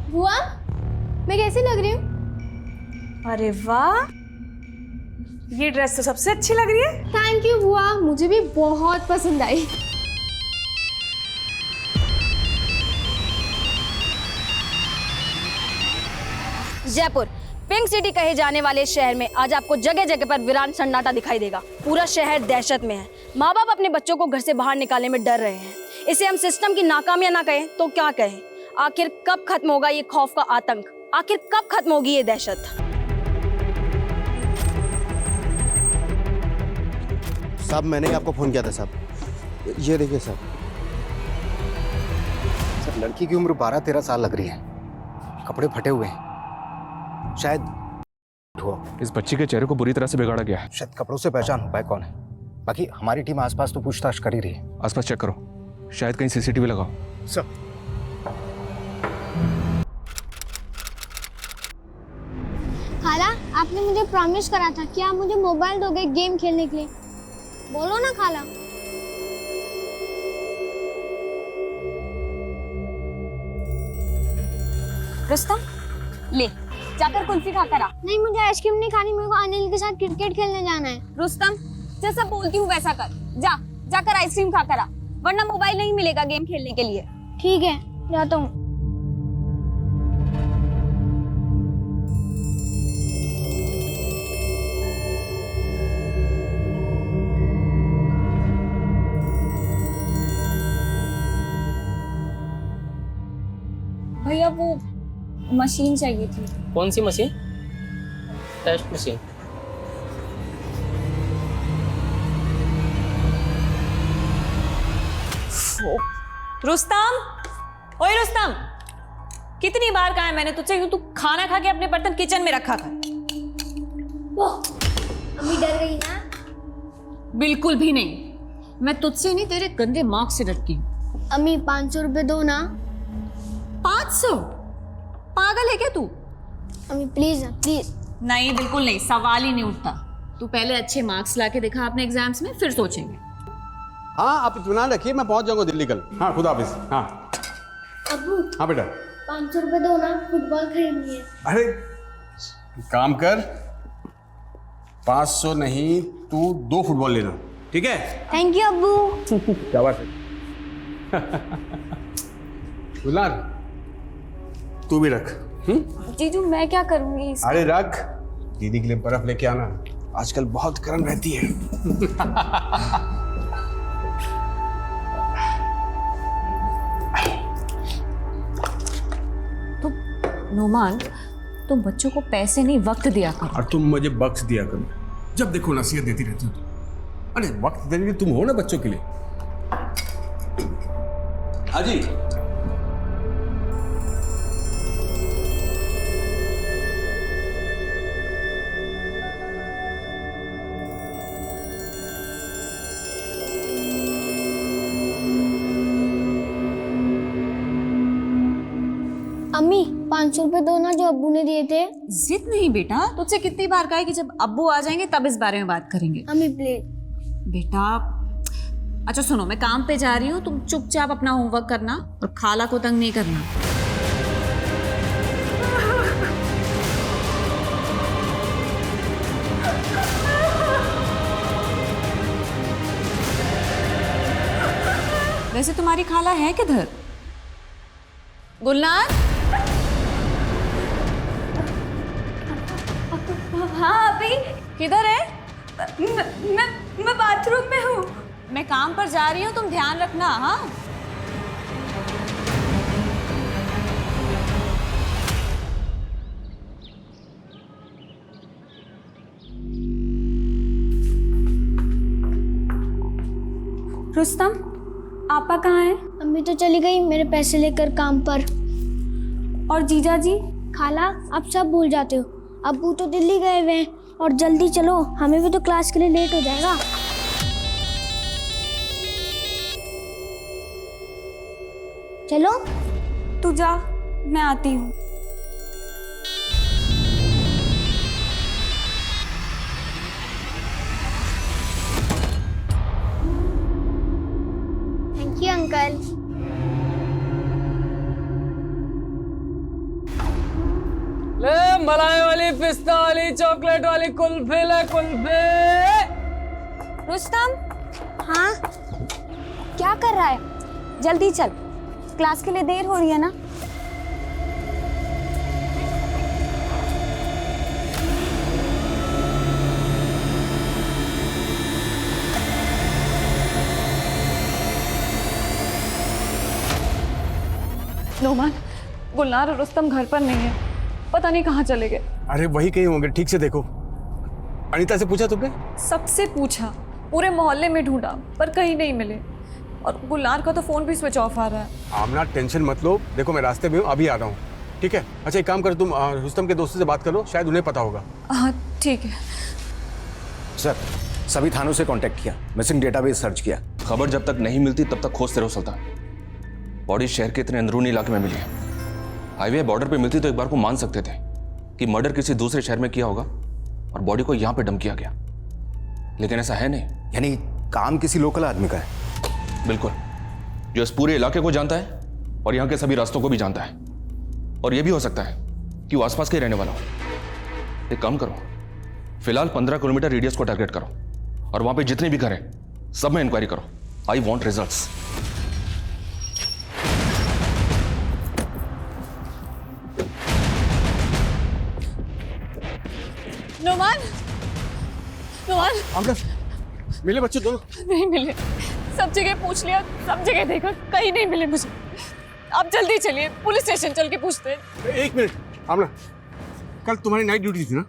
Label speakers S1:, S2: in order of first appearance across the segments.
S1: बुआ, मैं कैसी लग रही हूँ?
S2: अरे वाह, ये ड्रेस तो सबसे अच्छी लग रही है।
S1: थैंक यू बुआ, मुझे भी बहुत पसंद आई।
S3: जयपुर पिंक सिटी कहे जाने वाले शहर में आज आपको जगह जगह पर वीरान सन्नाटा दिखाई देगा। पूरा शहर दहशत में है। माँ बाप अपने बच्चों को घर से बाहर निकालने में डर रहे हैं। इसे हम सिस्टम की नाकामियां ना कहें तो क्या कहें। आखिर कब खत्म होगा ये खौफ का आतंक? आखिर कब खत्म होगी ये दहशत?
S4: साहब, मैंने ही आपको फोन किया था साहब। ये देखिए साहब। सर, लड़की की उम्र 12-13 साल लग रही है। कपड़े फटे हुए हैं, शायद हुआ।
S5: इस बच्ची के चेहरे को बुरी तरह से बिगाड़ा गया है।
S4: शायद कपड़ों से पहचान हो पाए कौन है। बाकी हमारी टीम आसपास तो पूछताछ कर ही रही है।
S5: आसपास चेक करो, शायद कहीं सीसीटीवी लगाओ।
S4: सर,
S6: खाला, आपने मुझे प्रॉमिस करा था कि आप मुझे मोबाइल दोगे गेम खेलने के लिए। बोलो ना खाला।
S3: रुस्तम, ले जाकर कुल्फी खाकर आ।
S6: नहीं, मुझे आइसक्रीम नहीं खानी, मेरे को अनिल के साथ क्रिकेट खेलने जाना है।
S3: रुस्तम, जैसा बोलती हूँ वैसा कर। जाकर आइसक्रीम खाकर आ, वरना मोबाइल नहीं मिलेगा गेम खेलने के लिए।
S6: ठीक है, जाता हूँ।
S3: भैया वो मशीन चाहिए थी।
S7: कौन सी मशीन? Test machine.
S2: रुस्तम, ओए रुस्तम, कितनी बार कहा है मैंने तुझसे कि तू खाना खा के अपने बर्तन किचन में रखा कर।
S6: अम्मी डर गई ना?
S2: बिल्कुल भी नहीं, मैं तुझसे नहीं तेरे गंदे मार्क्स से डरती हूँ।
S6: अम्मी 500 रुपए दो ना।
S2: 500? पागल है क्या तू?
S6: अम्मी प्लीज ना, प्लीज।
S2: नहीं, बिल्कुल नहीं, सवाल ही नहीं उठता। तू पहले अच्छे मार्क्स लाके दिखा अपने एग्जाम्स में, फिर सोचेंगे।
S8: हाँ, आप इत्मीनान रखिए, मैं पहुंच जाऊंगा दिल्ली कल। हाँ, खुदा हाफिज। हाँ
S6: अब्बू,
S8: हाँ बेटा।
S6: 500 रुपए दो ना, फुटबॉल खरीदनी है।
S8: अरे काम कर, 500 नहीं, तू 2 फुटबॉल लेना, ठीक है?
S6: थैंक यू अब्बू।
S8: क्या बात है। गुलनार, तू भी रख।
S3: जीजू, मैं क्या करूंगी?
S8: अरे रख, दीदी के लिए बर्फ लेके आना, आजकल बहुत गर्म रहती है।
S2: नोमान, तुम बच्चों को पैसे नहीं वक्त दिया करो।
S8: और तुम मुझे बख्श दिया करो, जब देखो नसीहत देती रहती हो तुम। अरे वक्त देने के लिए तुम हो ना बच्चों के लिए। हाजी,
S6: अम्मी 500 रुपए दो ना, जो अब्बू ने दिए थे।
S2: जिद नहीं बेटा, तुझसे कितनी बार कहा है कि जब अब्बू आ जाएंगे तब इस बारे में बात करेंगे।
S6: अम्मी प्लीज।
S2: बेटा, अच्छा सुनो, मैं काम पे जा रही हूँ, तुम चुपचाप अपना होमवर्क करना और खाला को तंग नहीं करना। वैसे तुम्हारी खाला है किधर? गुलनार?
S3: हाँ अभी
S2: किधर है?
S3: मैं बाथरूम में हूँ।
S2: मैं काम पर जा रही हूँ, तुम ध्यान रखना। हाँ,
S3: रुस्तम, आपा कहाँ है?
S6: अम्मी तो चली गई मेरे पैसे लेकर काम पर।
S3: और जीजा जी?
S6: खाला, आप सब भूल जाते हो। अब्बू तो दिल्ली गए हुए हैं। और जल्दी चलो, हमें भी तो क्लास के लिए लेट हो जाएगा। चलो।
S3: तू जा, मैं आती हूँ।
S6: Thank you uncle.
S9: मलाई वाली, पिस्ता वाली, चॉकलेट वाली कुल्फी ले कुल्फी।
S2: रुस्तम,
S6: हाँ
S2: क्या कर रहा है? जल्दी चल, क्लास के लिए देर हो रही है ना।
S10: नोमान, गुलनार और रुस्तम घर पर नहीं है, पता नहीं कहाँ चले गए।
S8: अरे वही कहीं होंगे, ठीक से देखो। अनीता से पूछा तुमने?
S10: सबसे पूछा, पूरे मोहल्ले में ढूंढा पर कहीं नहीं मिले, और गुलनार का तो फोन भी स्विच ऑफ आ रहा है।
S8: आमना टेंशन मत लो, देखो मैं रास्ते में हूँ, अभी आ रहा हूँ, ठीक है? अच्छा एक काम करो, तुम रुस्तम के दोस्तों से बात करो, शायद उन्हें पता होगा।
S10: हाँ ठीक है।
S4: सर, सभी थानों से कांटेक्ट किया, मिसिंग डेटाबेस सर्च किया।
S5: खबर जब तक नहीं मिलती तब तक खोजते रहो सुल्तान। बॉडी शहर के इतने अंदरूनी इलाके में मिली है। हाईवे बॉर्डर पे मिलती तो एक बार को मान सकते थे कि मर्डर किसी दूसरे शहर में किया होगा और बॉडी को यहाँ पे डंप किया गया, लेकिन ऐसा है नहीं।
S4: यानी काम किसी लोकल आदमी का है?
S5: बिल्कुल, जो इस पूरे इलाके को जानता है और यहाँ के सभी रास्तों को भी जानता है। और यह भी हो सकता है कि वो आसपास के रहने वाला हो। एक काम करो, फिलहाल 15 किलोमीटर रेडियस को टारगेट करो और वहां पे जितने भी घर हैं सब में इंक्वायरी करो। I want results.
S10: Noman, Noman,
S8: मिले बच्चे दोनों?
S10: नहीं मिले, सब जगह पूछ लिया, सब जगह देखा, कहीं नहीं मिले मुझे। आप जल्दी चलिए, पुलिस स्टेशन चल के पूछते हैं।
S8: एक मिनट आमना, कल तुम्हारी नाइट ड्यूटी थी ना?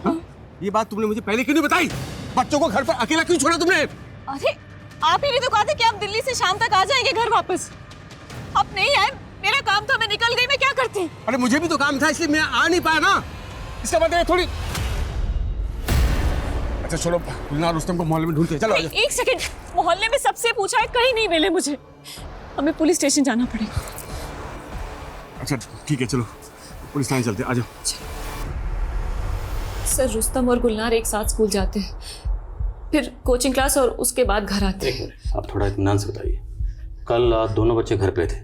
S8: हाँ? ये बात तुमने मुझे पहले क्यों नहीं बताई? बच्चों को घर पर अकेला क्यों छोड़ा तुमने?
S10: अरे आप ही ने तो कहा था कि आप दिल्ली से शाम तक आ जाएंगे घर वापस। आप नहीं आए, मेरा काम था, मैं निकल गई, मैं क्या करती?
S8: अरे मुझे भी तो काम था, इसलिए मैं आ नहीं पाया ना। इसका मतलब थोड़ी। अच्छा चलो, गुलनार रुस्तम को मोहल्ले में ढूंढते हैं, चलो।
S10: एक सेकंड, मोहल्ले में सबसे पूछा है, कहीं नहीं मिले मुझे। हमें पुलिस स्टेशन जाना पड़ेगा।
S8: अच्छा ठीक है, चलो पुलिस थाने चलते हैं, आ जाओ।
S10: सर, रुस्तम और गुलनार एक साथ स्कूल जाते हैं, फिर कोचिंग क्लास और उसके बाद घर आते हैं।
S11: आप थोड़ा इत्मीनान से बताइए, कल आप दोनों बच्चे घर पे थे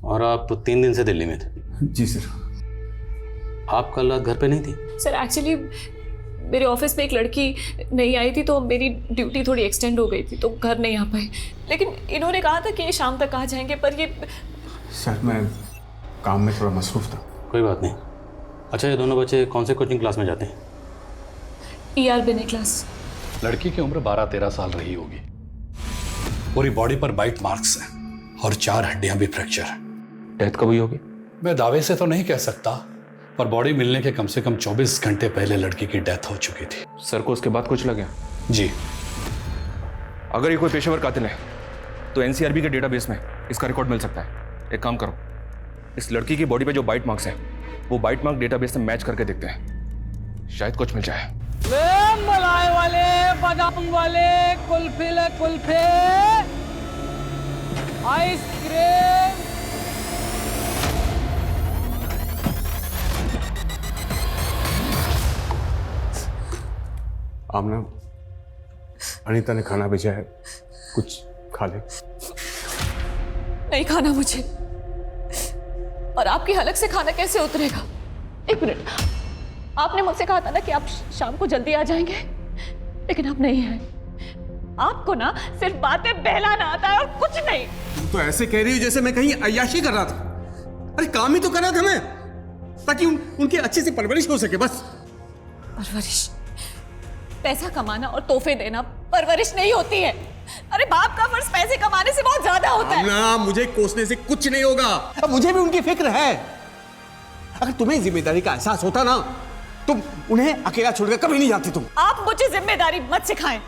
S11: और आप 3 दिन से दिल्ली में थे।
S8: जी सर।
S11: आप कल रात घर पे नहीं थी?
S10: सर एक्चुअली मेरे ऑफिस में एक लड़की नहीं आई थी, तो मेरी ड्यूटी थोड़ी एक्सटेंड हो गई थी, तो घर नहीं आ पाई। लेकिन इन्होंने कहा था कि ये शाम तक आ जाएंगे, पर ये।
S8: सर मैं काम में थोड़ा मसरूफ था।
S11: कोई बात नहीं। अच्छा, ये दोनों बच्चे कौन से कोचिंग क्लास में जाते हैं?
S10: ER बिने क्लास।
S12: लड़की की उम्र 12-13 साल रही होगी। पूरी बॉडी पर बाइट मार्क्स हैं और 4 हड्डियां भी फ्रैक्चर है।
S5: डेथ कब हुई होगी?
S12: मैं दावे से तो नहीं कह सकता, पर बॉडी मिलने के कम से कम 24 घंटे पहले लड़की की डेथ हो चुकी थी।
S5: सर को उसके बाद कुछ लगे?
S12: जी।
S5: अगर ये कोई पेशेवर कातिल है तो NCRB के डेटाबेस में इसका रिकॉर्ड मिल सकता है। एक काम करो, इस लड़की की बॉडी पे जो बाइट मार्क्स हैं वो बाइट मार्क डेटाबेस से मैच करके देखते हैं, शायद कुछ मिल जाए।
S9: मलाई वाले, बादाम वाले, कुल्फी ले कुल्फी, आइसक्रीम।
S8: आमना, अनीता ने खाना भेजा है, कुछ खा ले।
S10: नहीं खाना मुझे, और आपकी हलक से खाना कैसे उतरेगा? एक मिनट, आपने मुझसे कहा था ना कि आप शाम को जल्दी आ जाएंगे, लेकिन आप नहीं आए। आपको ना सिर्फ बातें बहलाना आता है और कुछ नहीं।
S8: तुम तो ऐसे कह रही हो जैसे मैं कहीं अय्याशी कर रहा था। अरे काम ही तो कर रहा था मैं, ताकि उनकी अच्छे से परवरिश हो सके, बस।
S10: परवरिश? पैसा कमाना और तोहफे देना परवरिश नहीं होती है। अरे बाप का फर्ज पैसे कमाने से बहुत ज्यादा होता है।
S8: ना, मुझे कोसने से कुछ नहीं होगा। अब मुझे भी उनकी फिक्र है। अगर तुम्हें जिम्मेदारी का एहसास होता ना, तुम उन्हें अकेला छोड़कर कभी नहीं जाती। तुम
S10: आप मुझे जिम्मेदारी मत सिखाएं।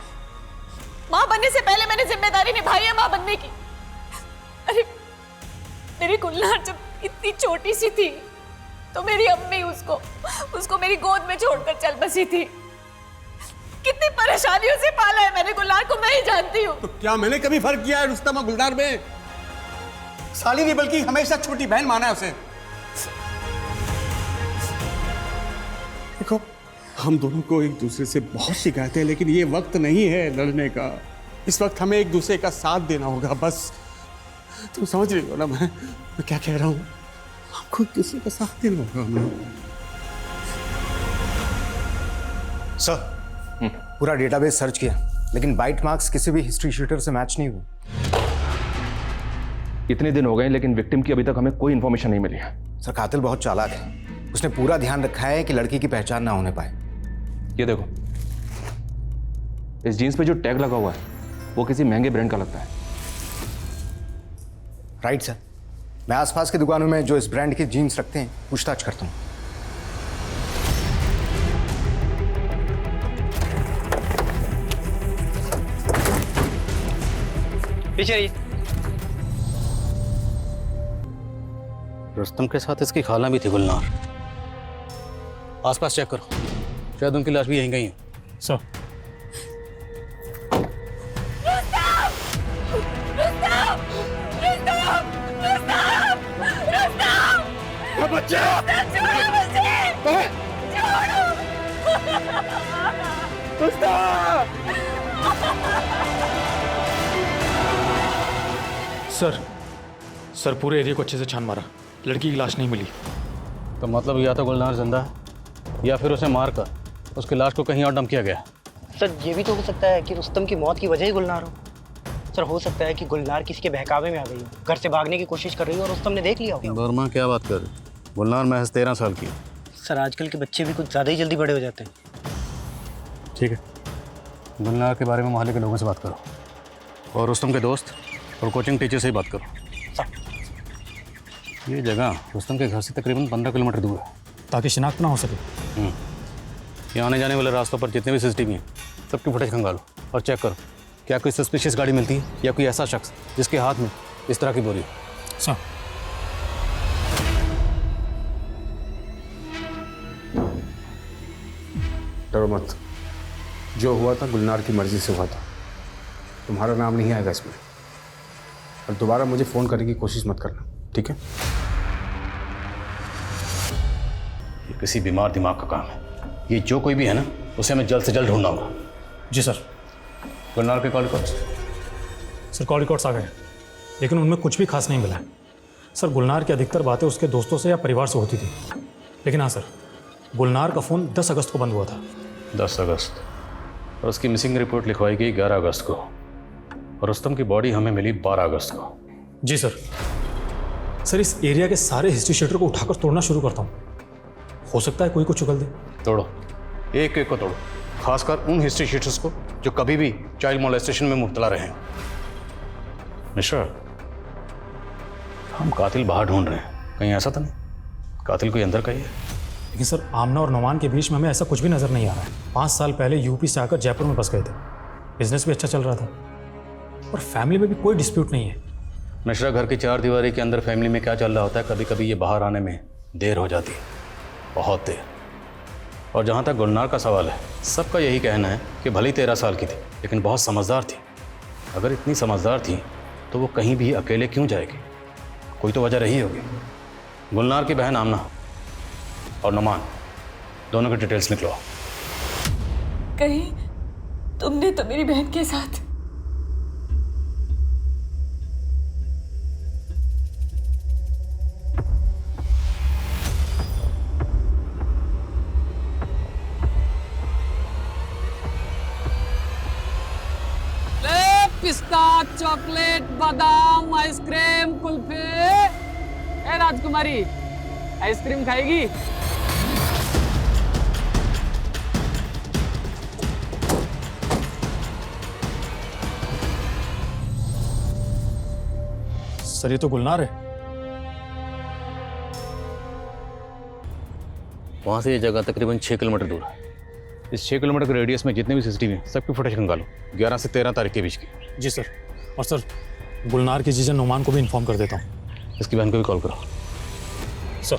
S10: माँ बनने से पहले मैंने जिम्मेदारी निभाई है माँ बनने की। अरे मेरी गुलनार जब इतनी छोटी सी थी तो मेरी अम्मी उसको मेरी गोद में छोड़कर चल बसी थी। कितनी परेशानियों से पाला है मैंने गुलनार को, मैं ही जानती हूँ।
S8: तो क्या मैंने कभी फर्क किया है रुस्तम और गुलनार में? साली नहीं बल्कि हमेशा छोटी बहन माना है उसे। देखो, हम दोनों को एक दूसरे से बहुत शिकायत है, लेकिन ये वक्त नहीं है लड़ने का। इस वक्त हमें एक दूसरे का साथ देना होगा, बस। तुम समझ रही हो ना मैं क्या कह रहा हूँ? हमको एक दूसरे का साथ देना होगा। हमें
S4: सर पूरा डेटाबेस सर्च किया, लेकिन बाइट मार्क्स किसी भी हिस्ट्री शीटर से मैच नहीं हुए।
S5: इतने दिन हो गए लेकिन विक्टिम की अभी तक हमें कोई इंफॉर्मेशन नहीं मिली है।
S4: सर कातिल बहुत चालाक है, उसने पूरा ध्यान रखा है कि लड़की की पहचान ना होने पाए।
S5: ये देखो, इस जीन्स पे जो टैग लगा हुआ है वो किसी महंगे ब्रांड का लगता है।
S4: राइट सर, मैं आसपास की दुकानों में जो इस ब्रांड की जीन्स रखते हैं पूछताछ करता हूँ।
S7: पीछे रहिए।
S11: रुस्तम के साथ इसकी खाला भी थी गुलनार। आसपास चेक करो, शायद उनकी लाश भी यहीं कहीं है।
S12: सर सर पूरे एरिया को अच्छे से छान मारा, लड़की की लाश नहीं मिली।
S11: तो मतलब या तो गुलनार जिंदा है या फिर उसे मार कर उसकी लाश को कहीं और डंप किया गया।
S13: सर ये भी तो हो सकता है कि रुस्तम की मौत की वजह ही गुलनार हो। सर हो सकता है कि गुलनार किसी के बहकावे में आ गई हो, घर से भागने की कोशिश कर रही हो और रुस्तम ने देख लिया हो।
S11: वर्मा क्या बात कर रही? गुलनार महज 13 साल की।
S13: सर आजकल के बच्चे भी कुछ ज़्यादा ही जल्दी बड़े हो जाते हैं।
S11: ठीक है, गुलनार के बारे में मोहल्ले के लोगों से बात करो और रुस्तम के दोस्त और कोचिंग टीचर से ही बात करो। ये जगह रुस्तम के घर से तकरीबन 15 किलोमीटर दूर है,
S12: ताकि शिनाख्त ना हो सके।
S11: यहाँ आने जाने वाले रास्तों पर जितने भी CCTV हैं सबकी फुटेज खंगालो और चेक करो क्या कोई सस्पिशियस गाड़ी मिलती है या कोई ऐसा शख्स जिसके हाथ में इस तरह की बोरी है।
S12: सर
S8: डरो मत, जो हुआ था गुलनार की मर्जी से हुआ था। तुम्हारा नाम नहीं आएगा इसमें, और दोबारा मुझे फ़ोन करने की कोशिश मत करना, ठीक है?
S11: ये किसी बीमार दिमाग का काम है। ये जो कोई भी है ना, उसे हमें जल्द से जल्द ढूंढना होगा।
S12: जी सर।
S11: गुलनार के call records?
S12: Sir call records आ गए, लेकिन उनमें कुछ भी खास नहीं मिला है। सर गुलनार की अधिकतर बातें उसके दोस्तों से या परिवार से होती थी, लेकिन हाँ सर, गुलनार का फ़ोन 10 अगस्त को बंद हुआ था।
S11: 10 अगस्त, और उसकी मिसिंग रिपोर्ट लिखवाई गई 11 अगस्त को, और रुस्तम की बॉडी हमें मिली 12 अगस्त को।
S12: जी सर। सर इस एरिया के सारे हिस्ट्री शीटर को उठाकर तोड़ना शुरू करता हूँ, हो सकता है कोई को चुगल दे।
S11: तोड़ो, एक एक को तोड़ो, खासकर उन हिस्ट्री शीटर्स को जो कभी भी चाइल्ड मोलेस्टेशन में मुब्तला रहे हैं। मिश्रा, हम कातिल बाहर ढूंढ रहे हैं, कहीं ऐसा तो नहीं कातिल कोई अंदर का ही है?
S12: लेकिन सर आमना और नोमान के बीच में हमें ऐसा कुछ भी नज़र नहीं आ रहा है। 5 साल पहले यूपी से आकर जयपुर में बस गए थे, बिजनेस भी अच्छा चल रहा था और फैमिली में भी कोई डिस्प्यूट नहीं है।
S11: मिश्रा, घर की 4 दीवारी के अंदर फैमिली में क्या चल रहा होता है, कभी कभी ये बाहर आने में देर हो जाती है, बहुत देर। और जहाँ तक गुलनार का सवाल है, सबका यही कहना है कि भले 13 साल की थी लेकिन बहुत समझदार थी। अगर इतनी समझदार थी तो वो कहीं भी अकेले क्यों जाएगी? कोई तो वजह रही होगी। गुलनार की बहन आमना और नुमान दोनों की डिटेल्स निकलो।
S10: कहीं तुमने तो मेरी बहन के साथ
S9: पिस्ता, चॉकलेट, बादाम, आइसक्रीम, कुल्फी। ए राजकुमारी, आइसक्रीम खाएगी?
S12: सर ये तो गुलनार है।
S11: वहाँ से ये जगह तकरीबन 6 किलोमीटर दूर है। इस 6 किलोमीटर के रेडियस में जितने भी CCTV हैं सबकी फुटेज खंगालो, 11 से 13 तारीख के बीच की।
S12: जी सर। और सर गुलनार की जीजा नुमान को भी इन्फॉर्म कर देता हूँ।
S11: इसकी बहन को भी कॉल करो।
S12: सर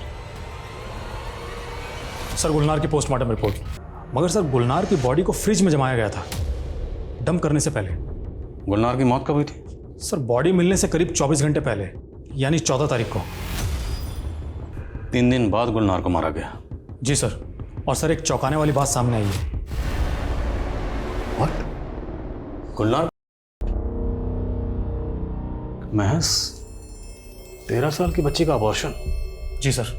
S12: सर गुलनार की पोस्टमार्टम रिपोर्ट। मगर सर गुलनार की बॉडी को फ्रिज में जमाया गया था डंप करने से पहले।
S11: गुलनार की मौत कब हुई थी?
S12: सर बॉडी मिलने से करीब 24 घंटे पहले, यानी 14 तारीख को।
S11: 3 दिन बाद गुलनार को मारा गया।
S12: जी सर। और सर एक चौंकाने वाली बात सामने आई है।
S11: What? गुलनार महज 13 साल की बच्ची का अबॉर्शन?
S12: जी सर।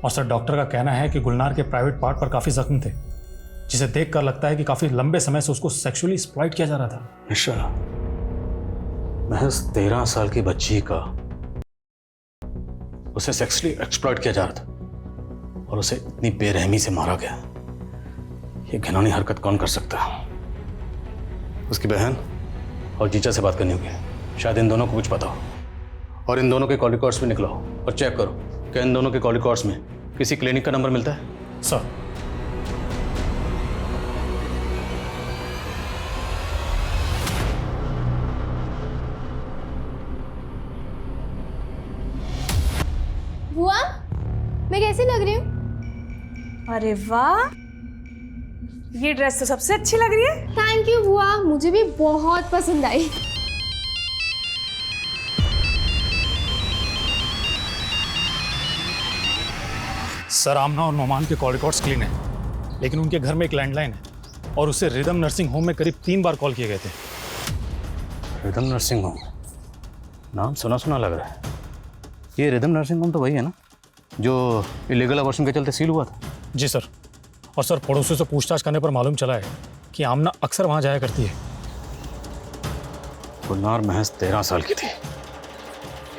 S12: और सर डॉक्टर का कहना है कि गुलनार के प्राइवेट पार्ट पर काफ़ी जख्म थे, जिसे देखकर लगता है कि काफी लंबे समय से उसको सेक्सुअली एक्सप्लॉइट किया जा रहा था।
S11: निशा, महज 13 साल की बच्ची का उसे सेक्सुअली एक्सप्लॉइट किया जा रहा था और उसे इतनी बेरहमी से मारा गया। ये घिनौनी हरकत कौन कर सकता है? उसकी बहन और जीजा से बात करनी होगी, शायद इन दोनों को कुछ पता हो। और इन दोनों के कॉल रिकॉर्ड्स भी निकलाओ और चेक करो कि इन दोनों के कॉल रिकॉर्ड्स में किसी क्लिनिक का नंबर मिलता है।
S12: सर,
S1: बुआ, मैं कैसी लग रही हूँ?
S10: अरे वाह, ये ड्रेस तो सबसे अच्छी लग रही है।
S1: थैंक यू बुआ, मुझे भी बहुत पसंद आई।
S12: सर, आमना और नोमान के कॉल रिकॉर्ड्स क्लीन है, लेकिन उनके घर में एक लैंडलाइन है और उससे रिदम नर्सिंग होम में करीब 3 बार कॉल किए गए थे।
S11: रिदम नर्सिंग होम, नाम सुना सुना लग रहा है। ये रिदम नर्सिंग होम तो वही है ना जो इलीगल अबॉर्शन के चलते सील हुआ था?
S12: जी सर। और सर, पड़ोसियों से पूछताछ करने पर मालूम चला है कि आमना अक्सर वहाँ जाया करती है।
S11: गुलनार महज 13 साल की थी,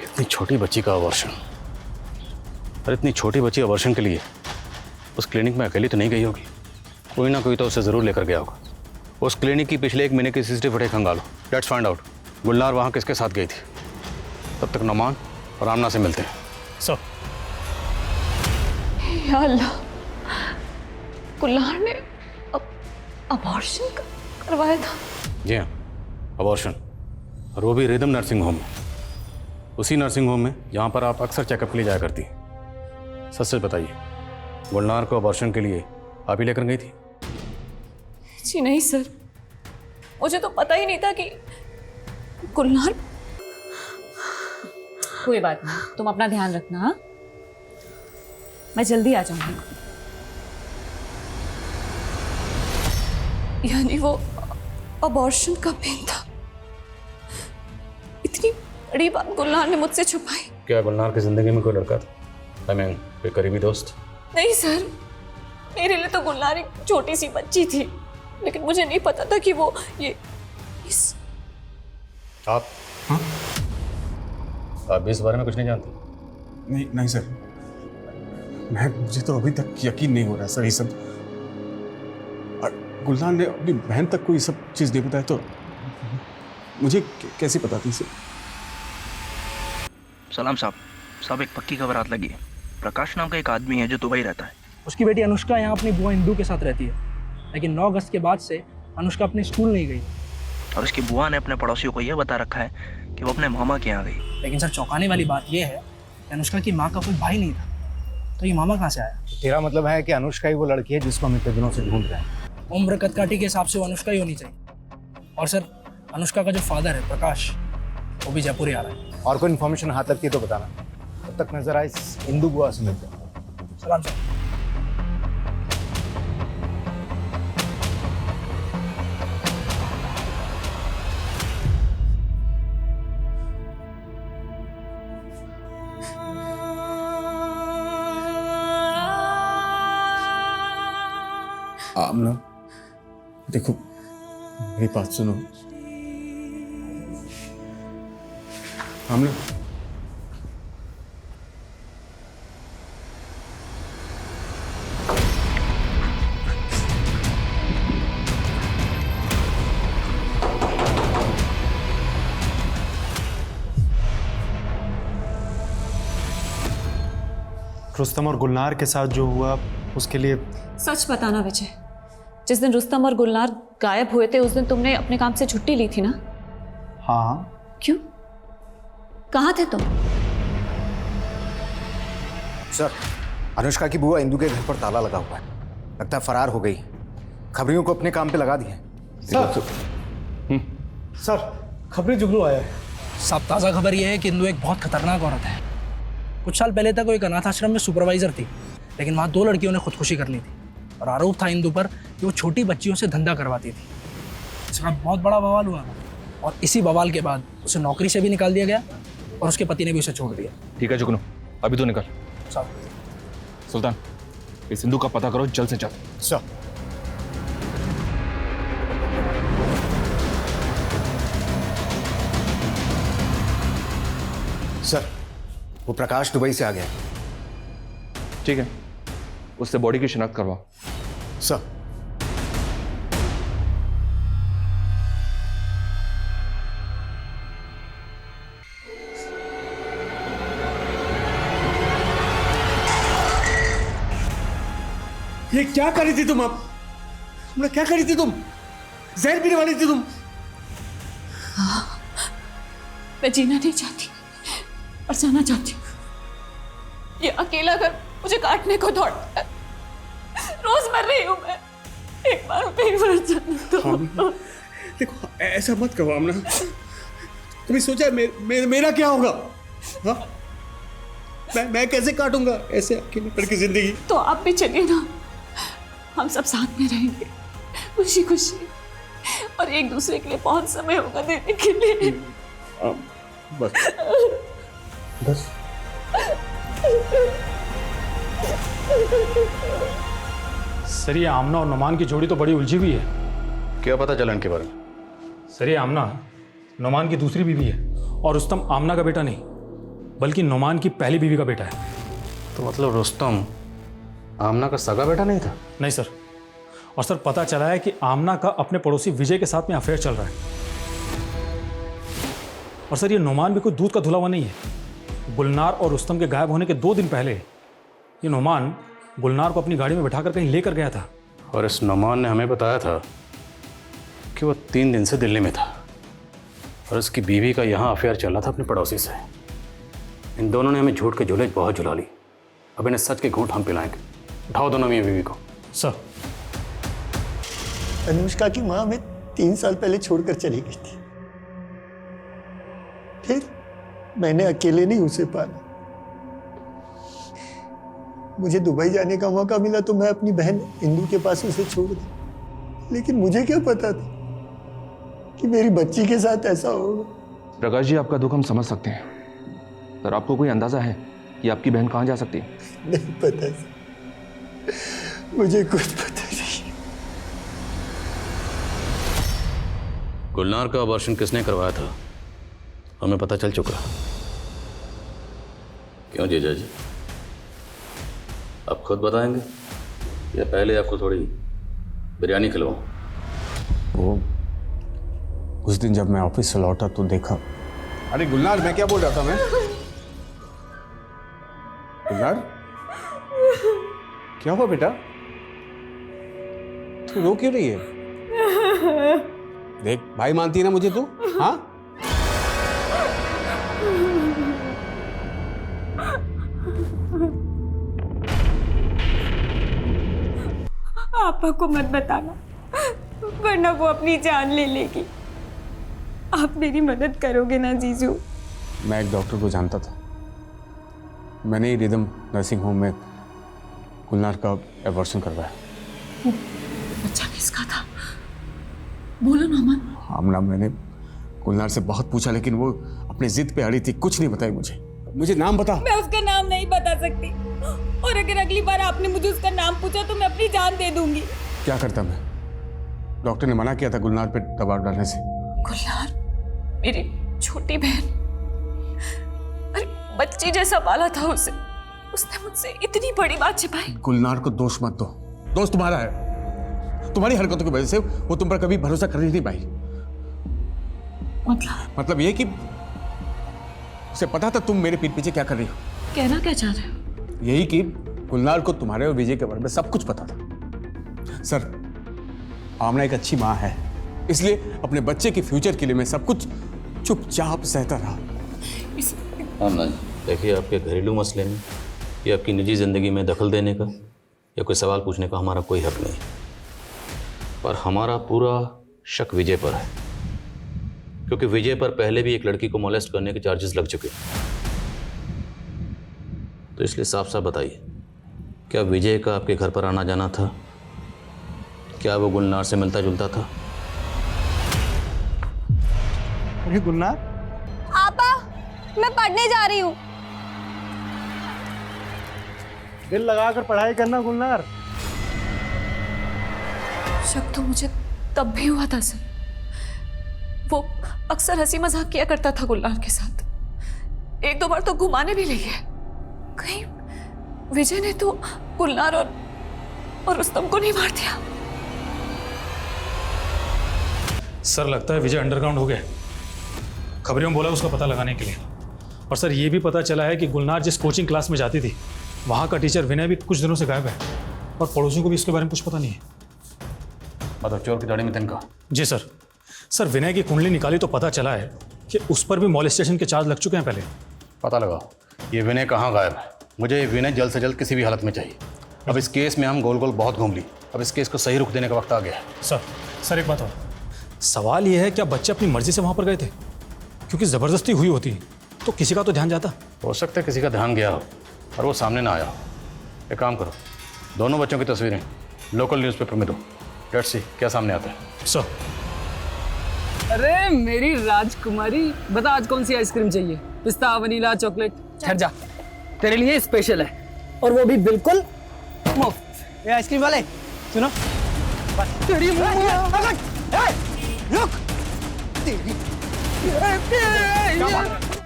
S11: इतनी छोटी बच्ची का अबॉर्शन। और इतनी छोटी बच्ची अबॉर्शन के लिए उस क्लिनिक में अकेली तो नहीं गई होगी, कोई ना कोई तो उसे ज़रूर लेकर गया होगा। उस क्लिनिक की पिछले 1 महीने की CCTV फुटेज खंगालो, लेट्स फाइंड आउट गुलनार वहाँ किसके साथ गई थी। तब तक नोमान और आमना से मिलते हैं।
S12: सर,
S10: या अल्लाह, गुलनार ने अबॉर्शन करवाया था?
S11: जी हाँ, अबॉर्शन, और वो भी रिदम नर्सिंग होम में, उसी नर्सिंग होम में जहाँ पर आप अक्सर चेकअप के लिए जाया करती हैं। सच सच बताइए, गुलनार को अबॉर्शन के लिए आप ही लेकर गई थी?
S10: जी नहीं सर, मुझे तो पता ही नहीं था कि गुलनार।
S2: कोई बात नहीं, तुम अपना ध्यान रखना। हाँ, मैं जल्दी आ जाऊंगी।
S10: यानी वो अबॉर्शन का पेन था। इतनी बड़ी बात गुलनार ने मुझसे छुपाई।
S11: क्या गुलनार की जिंदगी में कोई लड़का था? कोई करीबी दोस्त?
S10: नहीं सर, मेरे लिए तो गुलनार एक छोटी सी बच्ची थी, लेकिन मुझे नहीं पता था कि वो ये इस।
S11: आप आप भी इस बारे में कुछ नहीं जानते?
S8: नहीं नहीं सर, मुझे तो अभी तक यकीन नहीं हो रहा सर ये सब। गुलनार ने अपनी बहन तक को ये सब चीज़ नहीं बताया तो मुझे कैसे पता थी सर?
S14: सलाम साहब, एक पक्की खबर हाथ लगी है। प्रकाश नाम का एक आदमी है जो दुबई रहता है।
S15: उसकी बेटी अनुष्का यहाँ अपनी बुआ इंदू के साथ रहती है, लेकिन 9 अगस्त के बाद से अनुष्का अपने स्कूल नहीं गई।
S14: और उसकी बुआ ने अपने पड़ोसियों को यह बता रखा है कि वो अपने मामा के यहाँ गई।
S15: लेकिन सर, चौंकाने वाली बात यह है कि अनुष्का की माँ का कोई भाई नहीं था, तो ये मामा कहाँ से आया?
S4: तेरा मतलब है कि अनुष्का ही वो लड़की है जिसको हम इतने दिनों से ढूंढ रहे हैं?
S15: उम्र कदकाठी के हिसाब से वो अनुष्का ही होनी चाहिए। और सर, अनुष्का का जो फादर है प्रकाश, वो भी जयपुर ही आ रहा है।
S4: और कोई इन्फॉर्मेशन हाथ लगती है तो बताना। तब तक नजर आए इंदू बुआ से मिलते हैं।
S15: सलाम सर।
S8: आमना, देखो मेरी बात सुनो। आमना,
S16: रुस्तम और गुलनार के साथ जो हुआ उसके लिए
S2: सच बताना विजय, जिस दिन रुस्तम और गुलनार गायब हुए थे उस दिन तुमने अपने काम से छुट्टी ली थी ना?
S16: हाँ।
S2: क्यों? कहाँ थे तुम?
S4: सर, अनुष्का की बुआ इंदू के घर पर ताला लगा हुआ है, लगता है फरार हो गई। खबरियों को अपने काम पे लगा दिए।
S15: सर, खबरें जुगनू आया है। सब ताज़ा खबर यह है कि इंदू एक बहुत खतरनाक औरत है। कुछ साल पहले तक वो एक अनाथ आश्रम में सुपरवाइजर थी, लेकिन वहाँ 2 लड़कियों ने खुदकुशी कर ली थी और आरोप था इंदू पर कि वो छोटी बच्चियों से धंधा करवाती थी। इसका बहुत बड़ा बवाल हुआ और इसी बवाल के बाद उसे नौकरी से भी निकाल दिया गया और उसके पति ने भी उसे छोड़ दिया।
S5: ठीक है जुगनू, अभी तो निकल।
S15: साहब।
S5: सुल्तान, इस सिंधु का पता करो जल्द से जल्द।
S4: सर। वो प्रकाश दुबई से आ गया।
S5: ठीक है, उससे बॉडी की शिनाख्त करवाओ।
S4: सर।
S8: ये क्या करी थी तुम? अब हमने क्या करी थी? तुम जहर पीने वाली थी तुम।
S10: मैं जीना नहीं चाहती और जाना चाहती हूँ। ये अकेला घर मुझे काटने को दौड़ता है। रोज मर रही हूँ मैं। एक बार मर जाना तो।
S8: देखो ऐसा मत करो आमना। तुम्हें सोचा मेरा क्या होगा? हाँ? मैं कैसे काटूंगा ऐसे अकेले पड़ की जिंदगी?
S10: तो आप भी चलिए ना, हम सब साथ में रहेंगे खुशी खुशी, और एक दूसरे के लिए बहुत समय होगा देने के लिए।
S8: बस
S12: सर, ये आमना और नुमान की जोड़ी तो बड़ी उलझी हुई है।
S11: क्या पता चला इनके बारे में?
S12: सर, ये आमना नुमान की दूसरी बीवी है और रुस्तम आमना का बेटा नहीं बल्कि नुमान की पहली बीवी का बेटा है।
S11: तो मतलब रुस्तम आमना का सगा बेटा नहीं था?
S12: नहीं सर, और सर पता चला है कि आमना का अपने पड़ोसी विजय के साथ में अफेयर चल रहा है। और सर, ये नुमान भी कोई दूध का धुला हुआ नहीं है। गुलनार और रुस्तम के गायब होने के 2 दिन पहले ये नुमान गुलनार को अपनी गाड़ी में बिठाकर कहीं लेकर गया था।
S11: और इस नुमान ने हमें बताया था कि वो 3 दिन से दिल्ली में था और उसकी बीवी का यहाँ अफेयर चल रहा था अपने पड़ोसी से। इन दोनों ने हमें झूठ के झूले बहुत झुला ली। अब इन्हें सच के घूंट हम पिलाएंगे। उठाओ दोनों मियां बीवी को।
S12: सर।
S17: अनुष्का की माँ हमें 3 साल पहले छोड़कर चली गई थी। फिर मैंने अकेले नहीं उसे पाला। मुझे दुबई जाने का मौका मिला तो मैं अपनी बहन इंदु के पास उसे छोड़ दी, लेकिन मुझे क्या पता था कि मेरी बच्ची के साथ ऐसा होगा।
S5: प्रकाश जी, आपका दुख हम समझ सकते हैं, पर आपको कोई अंदाजा है कि आपकी बहन कहाँ जा सकती है?
S17: नहीं पता, मुझे कुछ पता नहीं।
S11: गुलनार का ऑपरेशन किसने करवाया था हमें पता चल चुका। क्यों जीजा जी, आप खुद बताएंगे या पहले आपको थोड़ी बिरयानी खिलवाऊं?
S8: वो उस दिन जब मैं ऑफिस से लौटा तो देखा। अरे गुलनार, मैं क्या बोल रहा था मैं? गुलनार, क्या हुआ बेटा? तू रो क्यों रही है? देख, भाई मानती है ना मुझे तू? हाँ?
S10: पापा को मत बताना, वरना वो अपनी जान ले लेगी। आप मेरी मदद करोगे ना जीजू?
S8: मैं एक डॉक्टर को जानता था। मैंने ही रिदम नर्सिंग होम में गुलनार का एबॉर्शन करवाया।
S10: बच्चा किसका था? बोलो ना अमन।
S8: आमना, मैंने गुलनार से बहुत पूछा लेकिन वो अपनी जिद पे अड़ी थी, कुछ नहीं बताई मुझे नाम बता।
S10: मैं उसका नाम नहीं बता सकती, और अगर अगली बार आपने मुझे उसका नाम पूछा तो मैं अपनी जान दे दूंगी।
S8: क्या करता मैं? डॉक्टर ने मना किया था गुलनार पे दबाव डालने से।
S10: गुलनार मेरी छोटी बहन, अरे बच्ची जैसा पाला था उसे, उसने मुझसे इतनी बड़ी बात छिपाई।
S8: गुलनार को दोष मत दो, दोष तुम्हारा है। तुम्हारी हरकतों की वजह से वो तुम पर कभी भरोसा कर नहीं पाई। मतलब ये कि उसे पता था तुम मेरे पीठ पीछे क्या कर रही हो।
S10: कहना क्या चाह रहे हो?
S8: यही कि गुलनार को तुम्हारे और विजय के बारे में सब कुछ पता था। सर, आमना एक अच्छी माँ है, इसलिए अपने बच्चे के फ्यूचर के लिए मैं सब कुछ चुपचाप सहता रहा।
S11: आमना जी, देखिए, आपके घरेलू मसले में या आपकी निजी जिंदगी में दखल देने का या कोई सवाल पूछने का हमारा कोई हक नहीं, पर हमारा पूरा शक विजय पर है, क्योंकि विजय पर पहले भी एक लड़की को मोलेस्ट करने के चार्जेस लग चुके। तो इसलिए साफ साफ बताइए, क्या विजय का आपके घर पर आना जाना था? क्या वो गुलनार से मिलता जुलता था?
S17: अरे गुलनार।
S3: आपा, मैं पढ़ने जा रही हूँ।
S16: दिल लगाकर पढ़ाई करना गुलनार।
S10: शक तो मुझे तब भी हुआ था सर। वो अक्सर हंसी मजाक किया करता था गुलनार के साथ, एक दो बार तो घुमाने भी ले गए। कहीं विजय ने तो गुलनार और रुस्तम को नहीं मार दिया?
S12: सर लगता है विजय अंडरग्राउंड हो गया। खबरों में बोला उसका पता लगाने के लिए। और सर ये भी पता चला है कि गुलनार जिस कोचिंग क्लास में जाती थी वहाँ का टीचर विनय भी कुछ दिनों से गायब है और पड़ोसियों को भी इसके बारे में कुछ पता नहीं है।
S11: मतलब चोर की दाढ़ी में तिनका?
S12: जी सर। सर विनय की कुंडली निकाली तो पता चला है कि उस पर भी मॉलेस्टेशन के चार्ज लग चुके हैं पहले।
S11: पता लगाओ ये विनय कहाँ गायब है। मुझे ये विनय जल्द से जल्द किसी भी हालत में चाहिए। अब इस केस में हम गोल गोल बहुत घूम ली, अब इस केस को सही रुख देने का वक्त आ गया है।
S12: सर एक बात और, सवाल ये है क्या बच्चे अपनी मर्जी से वहाँ पर गए थे? क्योंकि ज़बरदस्ती हुई होती तो किसी का तो ध्यान जाता।
S11: हो सकता है किसी का ध्यान गया हो और वो सामने ना आया हो। एक काम करो, दोनों बच्चों की तस्वीरें लोकल न्यूज़पेपर में दो। लेट्स सी क्या सामने आता है।
S12: सर
S9: अरे मेरी राजकुमारी, बता आज कौन सी आइसक्रीम चाहिए? पिस्ता, वनीला, चॉकलेट? ठहर जा, तेरे लिए स्पेशल है और वो भी बिल्कुल मुफ्त।
S13: ये आइसक्रीम वाले सुनो,
S9: तेरी
S13: रुक।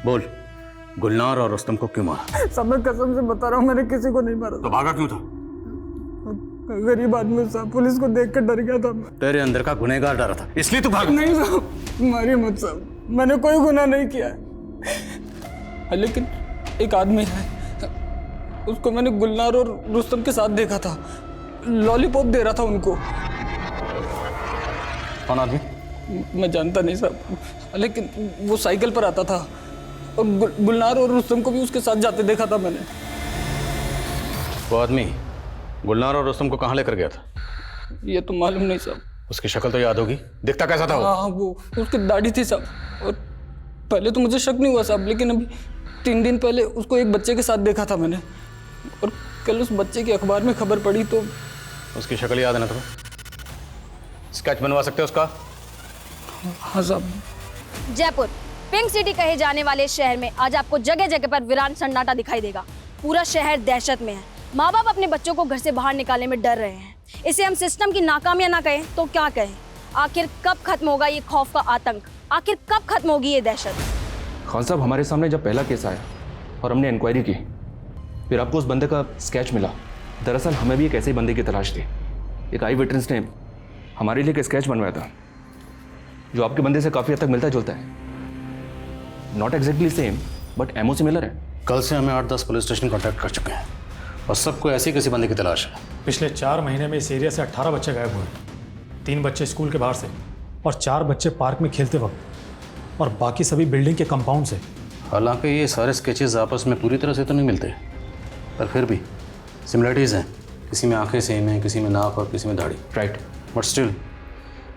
S11: बोल, गुलनार और रुस्तम को क्यों मारा?
S9: सब मैं कसम से बता रहा हूँ, मैंने किसी को नहीं मारा।
S11: तो भागा क्यों था?
S9: गरीब आदमी साहब, पुलिस को देख कर डर गया था मैं।
S11: तेरे अंदर का गुनहगार डरा था इसलिए तू भागा।
S9: नहीं साहब, मारिए मत साहब, मैंने कोई गुनाह नहीं किया है। लेकिन एक आदमी है, उसको मैंने गुलनार और रुस्तम के साथ देखा था, लॉलीपॉप दे रहा था उनको।
S11: कौन आदमी?
S9: मैं जानता नहीं साहब, लेकिन वो साइकिल पर आता था और गुलनार और रुस्तम को भी उसके साथ जाते देखा था मैंने।
S11: वो आदमी गुलनार और रुस्तम को कहाँ लेकर गया था?
S9: ये तो मालूम नहीं साहब।
S11: उसकी शक्ल तो याद होगी, दिखता कैसा था वो?
S9: हाँ, वो उसकी दाढ़ी थी साहब। और पहले तो मुझे शक नहीं हुआ साहब, लेकिन अभी 3 दिन पहले उसको एक बच्चे के साथ देखा था मैंने, और कल उस बच्चे की अखबार में खबर पड़ी तो।
S11: उसकी शक्ल याद है ना तुम्हें? स्केच बनवा सकते हो उसका?
S9: हाँ साहब।
S3: जयपुर पिंक सिटी कहे जाने वाले शहर में आज आपको जगह जगह पर वीरान सन्नाटा दिखाई देगा। पूरा शहर दहशत में है। माँ बाप अपने बच्चों को घर से बाहर निकालने में डर रहे हैं। इसे हम सिस्टम की नाकामियां ना कहें तो क्या कहें? आखिर कब खत्म होगा ये खौफ का आतंक? आखिर कब खत्म होगी ये दहशत?
S5: खान साहब, हमारे सामने जब पहला केस आया और हमने इंक्वायरी की, फिर आपको उस बंदे का स्केच मिला। दरअसल हमें भी एक ऐसे बंदे की तलाश थी। एक आई विटनेस ने हमारे लिए एक स्केच बनवाया था जो आपके बंदे से काफ़ी हद तक मिलता जुलता है। नॉट एग्जैक्टली सेम बट एमओ सिमिलर है।
S11: कल से हमें 8-10 पुलिस स्टेशन कॉन्टैक्ट कर चुके हैं और सबको ऐसे किसी बंदे की तलाश है।
S12: पिछले 4 महीने में इस एरिया से 18 बच्चे गायब हुए। 3 बच्चे स्कूल के बाहर से और 4 बच्चे पार्क में खेलते वक्त, और बाकी सभी बिल्डिंग के कंपाउंड से।
S11: हालांकि ये सारे स्केचेस आपस में पूरी तरह से तो नहीं मिलते, पर फिर भी सिमिलरिटीज़ हैं। किसी में आंखें सेम हैं, किसी में नाक और किसी में दाढ़ी।
S5: राइट।
S11: बट स्टिल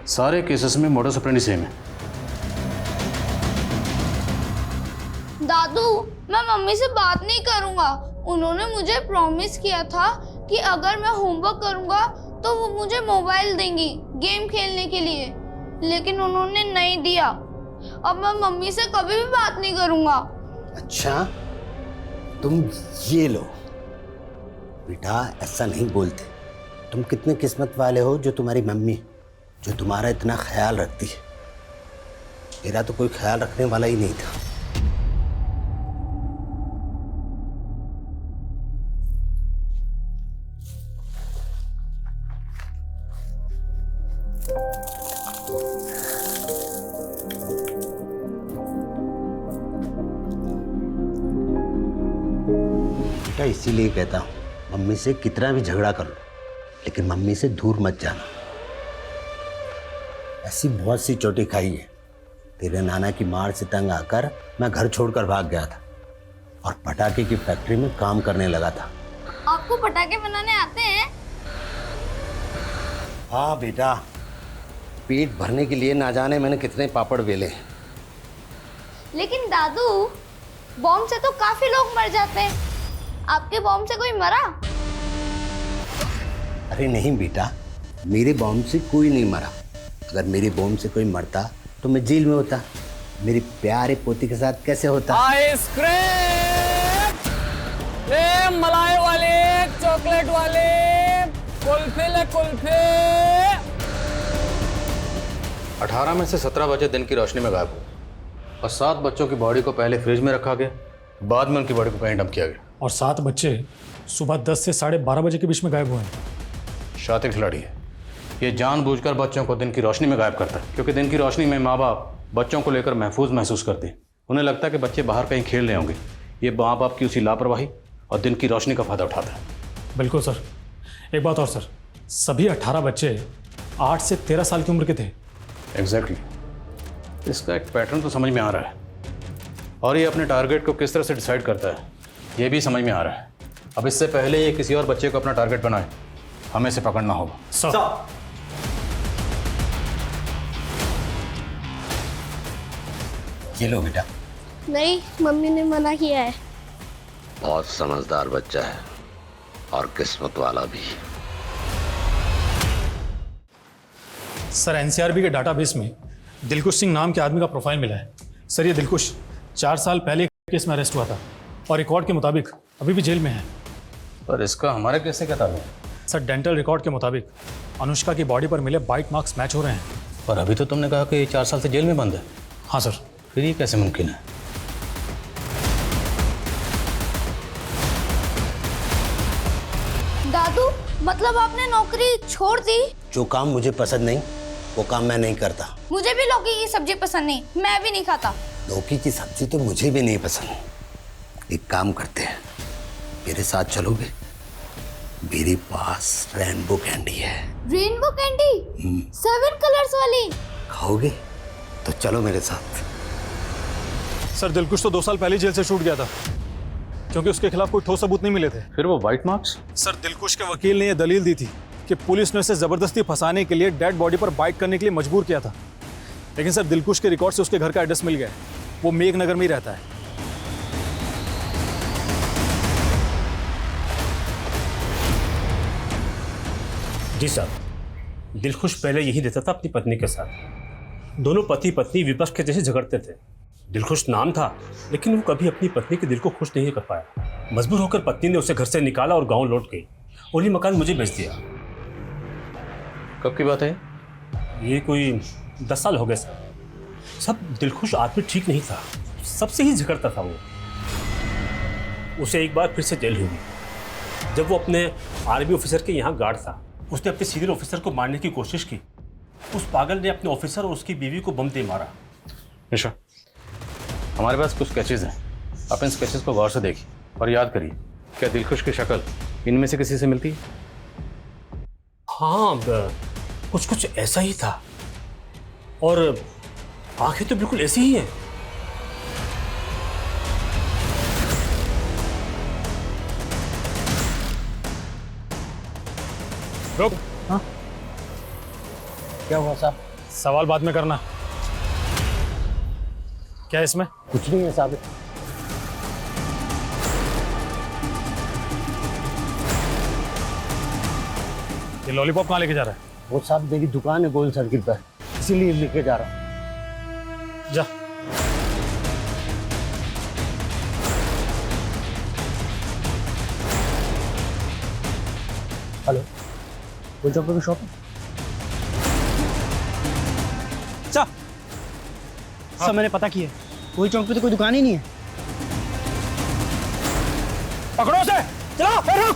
S11: सारे केसेस में मोडस ऑपरेंडी सेम है।
S6: दादू, मैं मम्मी से बात नहीं करूंगा। उन्होंने मुझे प्रॉमिस किया था कि अगर मैं होमवर्क करूंगा तो वो मुझे मोबाइल देंगी गेम खेलने के लिए, लेकिन उन्होंने नहीं दिया। अब मैं मम्मी से कभी भी बात नहीं करूंगा।
S18: अच्छा, तुम ये लो बेटा, ऐसा नहीं बोलते। तुम कितने किस्मत वाले हो जो तुम्हारी मम्मी जो तुम्हारा इतना ख्याल रखती है। मेरा तो कोई ख्याल रखने वाला ही नहीं था। बेटा इसीलिए कहता हूँ, मम्मी से कितना भी झगड़ा कर लो लेकिन मम्मी से दूर मत जाना। ऐसी बहुत सी चोटें खाई है। तेरे नाना की मार से तंग आकर मैं घर छोड़कर भाग गया था और पटाखे की फैक्ट्री में काम करने लगा था।
S6: आपको पटाखे बनाने आते हैं?
S18: हाँ बेटा, पेट भरने के लिए ना जाने मैंने कितने पापड़ बेले।
S6: लेकिन दादू, बॉम्ब से तो काफी लोग मर जाते हैं। आपके बॉम्ब से कोई मरा?
S18: अरे नहीं बेटा, मेरे बॉम्ब से कोई नहीं मरा। अगर मेरे बॉम्ब से कोई मरता तो मैं जेल में होता। मेरी प्यारे पोती के साथ कैसे होता?
S9: आइसक्रीम, मलाई वाले, चॉकलेट वाले, कुल्फी ले कुल्फी।
S11: 18 में से 17 बच्चे दिन की रोशनी में गायब हुए और 7 बच्चों की बॉडी को पहले फ्रिज में रखा गया, बाद में उनकी बॉडी को कहीं डंप किया गया।
S12: और 7 बच्चे सुबह 10 से 12:30 बजे के बीच में गायब हुए हैं।
S11: शातिर खिलाड़ी है। ये जानबूझकर बच्चों को दिन की रोशनी में गायब करता है, क्योंकि दिन की रोशनी में माँ बाप बच्चों को लेकर महफूज महसूस करते हैं। उन्हें लगता है कि बच्चे बाहर कहीं खेल रहे होंगे। ये माँ बाप की उसी लापरवाही और दिन की रोशनी का फायदा उठाता है।
S12: बिल्कुल सर। एक बात और सर, सभी 18 बच्चे 8 से 13 साल की उम्र के थे।
S11: एग्जैक्टली। इसका एक पैटर्न तो समझ में आ रहा है, और ये अपने टारगेट को किस तरह से डिसाइड करता है ये भी समझ में आ रहा है। अब इससे पहले ये किसी और बच्चे को अपना टारगेट बनाए, हमें इसे पकड़ना होगा।
S12: सर
S18: ये लो बेटा।
S1: नहीं, मम्मी ने मना किया है।
S18: बहुत समझदार बच्चा है और किस्मत वाला भी।
S12: सर एनसीआरबी के डाटाबेस में दिलकुश सिंह नाम के आदमी का प्रोफाइल मिला है। सर ये दिलकुश 4 साल पहले केस में अरेस्ट हुआ था और रिकॉर्ड के मुताबिक अभी भी जेल में है।
S11: पर इसका हमारे केस से क्या ताल्लुक?
S12: सर डेंटल रिकॉर्ड के मुताबिक अनुष्का की बॉडी पर मिले बाइट मार्क्स मैच हो रहे हैं।
S11: पर अभी तो तुमने कहा कि 4 साल से जेल में बंद है।
S12: हाँ सर।
S11: फिर ये कैसे मुमकिन है?
S6: दादू, मतलब आपने नौकरी छोड़ दी?
S18: जो काम मुझे पसंद नहीं वो काम मैं नहीं करता।
S6: मुझे भी लौकी की सब्जी पसंद नहीं, मैं भी नहीं खाता।
S18: लौकी की सब्जी तो मुझे भी नहीं पसंद। एक काम करते हैं, मेरे साथ चलोगे? मेरे पास रेनबो कैंडी है।
S6: Rainbow candy? 7 कलर्स वाली?
S18: खाओगे? तो चलो मेरे साथ।
S12: सर दिलकुश तो 2 साल पहले जेल से छूट गया था क्योंकि उसके खिलाफ कोई ठोस सबूत नहीं मिले थे।
S11: फिर वो वाइट मार्क्स?
S12: सर दिलकुश के वकील ने यह दलील दी थी कि पुलिस ने उसे जबरदस्ती फंसाने के लिए डेड बॉडी पर बाइट करने के लिए मजबूर किया था। लेकिन सर दिलकुश के रिकॉर्ड से उसके घर का एड्रेस मिल गया। वो मेघनगर में ही रहता है।
S19: जी साहब, दिलखुश पहले यही रहता था अपनी पत्नी के साथ। दोनों पति पत्नी विपक्ष के जैसे झगड़ते थे। दिलखुश नाम था, लेकिन वो कभी अपनी पत्नी के दिल को खुश नहीं कर पाया। मजबूर होकर पत्नी ने उसे घर से निकाला और गांव लौट गई और ये मकान मुझे बेच दिया।
S11: कब की बात है?
S19: ये कोई 10 साल हो गए सर। सब दिलखुश आदमी ठीक नहीं था, सबसे ही झगड़ता था वो। उसे एक बार फिर से जेल हुई जब वो अपने आर्मी ऑफिसर के यहाँ गार्ड था। उसने अपने सीनियर ऑफिसर को मारने की कोशिश की। उस पागल ने अपने ऑफिसर और उसकी बीवी को बम दे मारा।
S11: निशा, हमारे पास कुछ स्केचेस हैं। आप इन स्केचेस को गौर से देखिए और याद करिए, क्या दिलखुश की शक्ल इनमें से किसी से मिलती है?
S19: हाँ, कुछ कुछ ऐसा ही था और आंखें तो बिल्कुल ऐसी ही हैं।
S12: रुक।
S15: हाँ? क्या हुआ साहब?
S12: सवाल बाद में करना। क्या है इसमें?
S15: कुछ नहीं है साहब।
S12: ये लॉलीपॉप कहाँ लेके जा रहा है?
S15: वो साहब मेरी दुकान है गोल सर्किल पर, इसीलिए लेके जा रहा हूँ।
S12: जा।
S15: हेलो, गोल चौक पे शॉप है? सब मैंने पता किया, गोल चौक पे तो कोई दुकान ही नहीं है।
S12: पकड़ो उसे, चलो फिर रुक।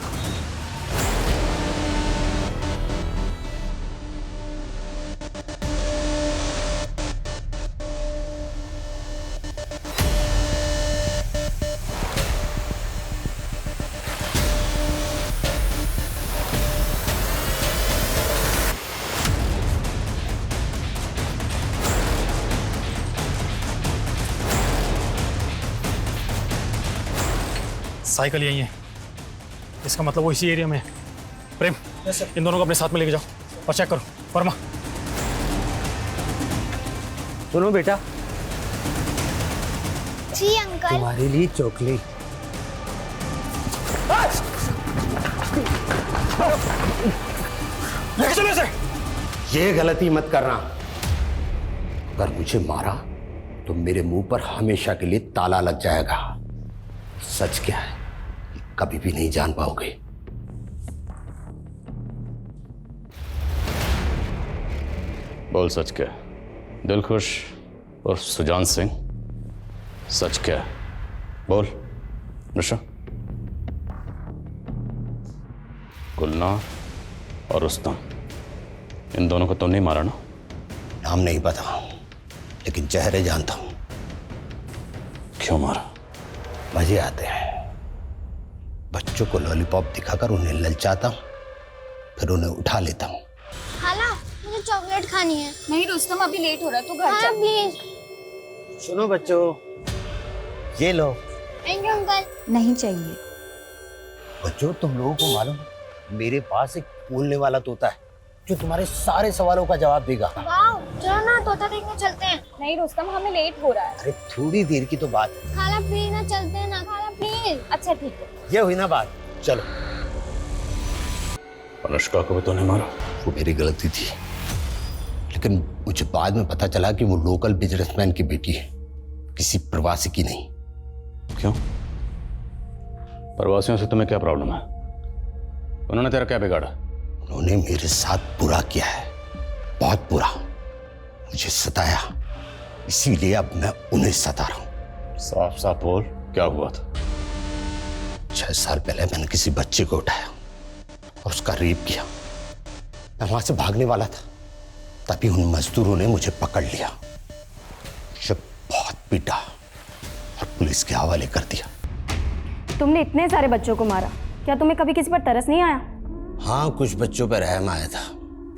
S12: साइकिल यही है, इसका मतलब वो इसी एरिया में है। प्रेम, इन दोनों को अपने साथ में लेके जाओ और चेक करो। वर्मा,
S15: सुनो बेटा।
S1: जी अंकल।
S15: तुम्हारे लिए चॉकलेट।
S18: लेके चलो इसे। ये गलती मत करना। अगर मुझे मारा तो मेरे मुंह पर हमेशा के लिए ताला लग जाएगा। सच क्या है कभी भी नहीं जान पाओगे।
S11: बोल सच क्या? दिलखुश और सुजान सिंह, सच क्या? बोल। ऋषा, गुलनार और रुस्तम, इन दोनों को तुम नहीं मारा ना?
S18: नाम नहीं पता, लेकिन चेहरे जानता हूं।
S11: क्यों मारा?
S18: मजे आते हैं। बच्चों को लॉलीपॉप दिखाकर उन्हें ललचाता हूं, फिर उन्हें उठा लेता हूं।
S6: खाला मुझे चॉकलेट खानी है।
S3: नहीं रुस्तम, अभी लेट हो रहा है, तू घर जा
S6: प्लीज।
S18: सुनो बच्चों, ये लो।
S6: Thank you uncle.
S3: नहीं चाहिए।
S18: बच्चों, तुम लोगों को मालूम, मेरे पास एक बोलने वाला तोता है जो तुम्हारे सारे सवालों का जवाब देगा।
S6: वाओ, चलो ना तोता देखने चलते हैं।
S3: नहीं रुस्तम, हमें लेट हो रहा है।
S18: अरे थोड़ी देर की तो बात है।
S6: खाला प्लीज ना, चलते हैं ना खाला प्लीज।
S3: अच्छा ठीक है।
S18: ये हुई ना बात, चलो।
S11: अनुष्का को भी तो नहीं मारा?
S18: वो मेरी गलती थी, लेकिन मुझे बाद में पता चला कि वो लोकल बिजनेसमैन की बेटी है, किसी प्रवासी की नहीं।
S11: क्यों? प्रवासियों से तुम्हें क्या प्रॉब्लम है? उन्होंने तेरा क्या बिगाड़ा?
S18: उन्होंने मेरे साथ बुरा किया है, बहुत बुरा। मुझे सताया, इसीलिए अब मैं उन्हें सता रहा हूं।
S11: साफ साफ बोल, क्या हुआ था?
S18: 6 साल पहले मैंने किसी बच्चे को उठाया और उसका रेप किया। मैं वहां से भागने वाला था, तभी उन मजदूरों ने मुझे पकड़ लिया, मुझे बहुत पीटा और पुलिस के हवाले कर दिया।
S3: तुमने इतने सारे बच्चों को मारा, क्या तुम्हें कभी किसी पर तरस नहीं आया?
S18: हाँ, कुछ बच्चों पर रहम आया था।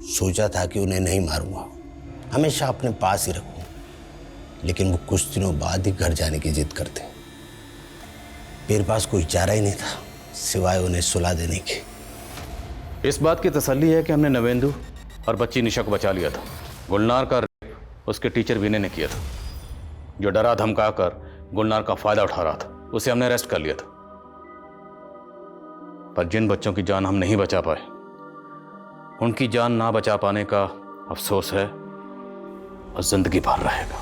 S18: सोचा था कि उन्हें नहीं मारूंगा, हमेशा अपने पास ही रखूंगा, लेकिन वो कुछ दिनों बाद ही घर जाने की जिद करते। मेरे पास कोई चारा ही नहीं था सिवाय उन्हें सुला देने की।
S11: इस बात की तसल्ली है कि हमने नवेंदु और बच्ची निशा को बचा लिया था। गुलनार का रेप उसके टीचर विनय ने किया था, जो डरा धमका कर गुलनार का फायदा उठा रहा था। उसे हमने अरेस्ट कर लिया था। पर जिन बच्चों की जान हम नहीं बचा पाए, उनकी जान ना बचा पाने का अफसोस है और जिंदगी भर रहेगा।